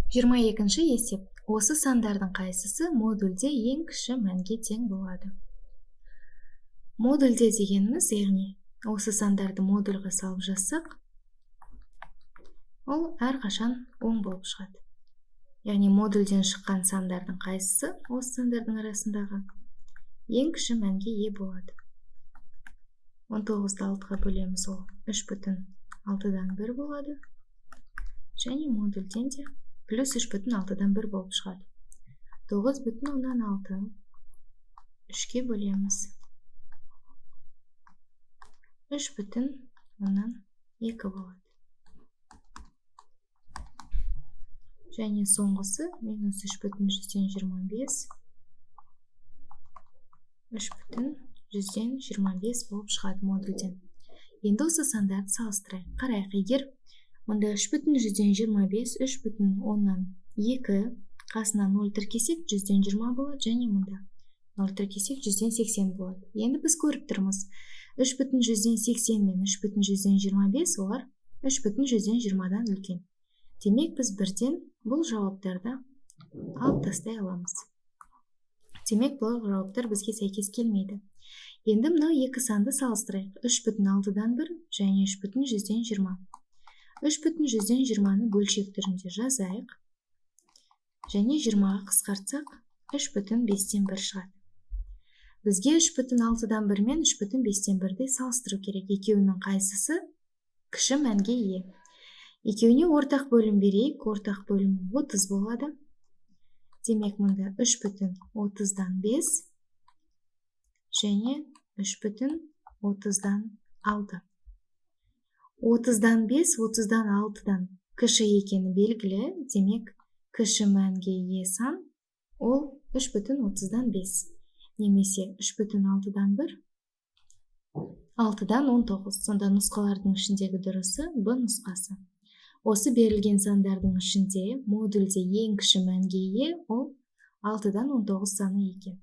22-ші есеп. Осы сандардың қайсысы модульде ең кіші мәнге тең болады? Модульде дегеніміз, яғни осы сандарды модульға салып жазсақ, ол әрқашан оң болып шығады. Яғни модульден шыққан сандардың қайсысы осы сандардың арасындағы ең кіші мәнге ие болады. 19-ды 6-ға бөлеміз, ол 3,6-дан 1 болады. Және модульден де плюс 3,6-дан 1 болып шығады. 9,6 3-ке бөлеміз. 3,2 болады. Және соңғысы минус 3,125 3,125 болып шығады модульден. Енді осы сандарды салыстырайық. Қарайық, егер мұнда 3,125 3,2 қасына 0 тіркесек 120 болады, және мұнда 0 тіркесек 180 болады. Енді біз көріп тұрмыз, 3,180 мен 3,125 олар 3,120-дан үлкен. Демек, біз бірден бұл жауаптарды алып тастай аламыз. Демек, бұл жауаптар бізге сәйкес келмейді. Енді мынау екі санды салыстырайық. 3,6-дан 1 және 3,120. 3,120-ны бөлшек түрінде жазайық. Және 20-ға қысқартсақ, 3,5-тен 1 шығады. Бізге 3,6-дан 1 мен 3,5-тен 1-ді салыстыру керек. Екеуінің қайсысы кіші мәнге ие? Екеуіне ортақ бөлім берейік. Ортақ бөлім 30 болады. Демек, мұнда 3,30-дан 5 және 3,30-дан 6. 30-дан 5, 30-дан 6-дан кіші екені белгілі. Демек, кіші мәнге ие сан ол 3,30-дан 5. Немесе 3,6-дан 1, 6-дан 19. Сонда нұсқалардың ішіндегі дұрысы Б нұсқасы. Осы берілген сандардың ішінде модульде ең кіші мәнге ие ол 6-дан 19 саны екен.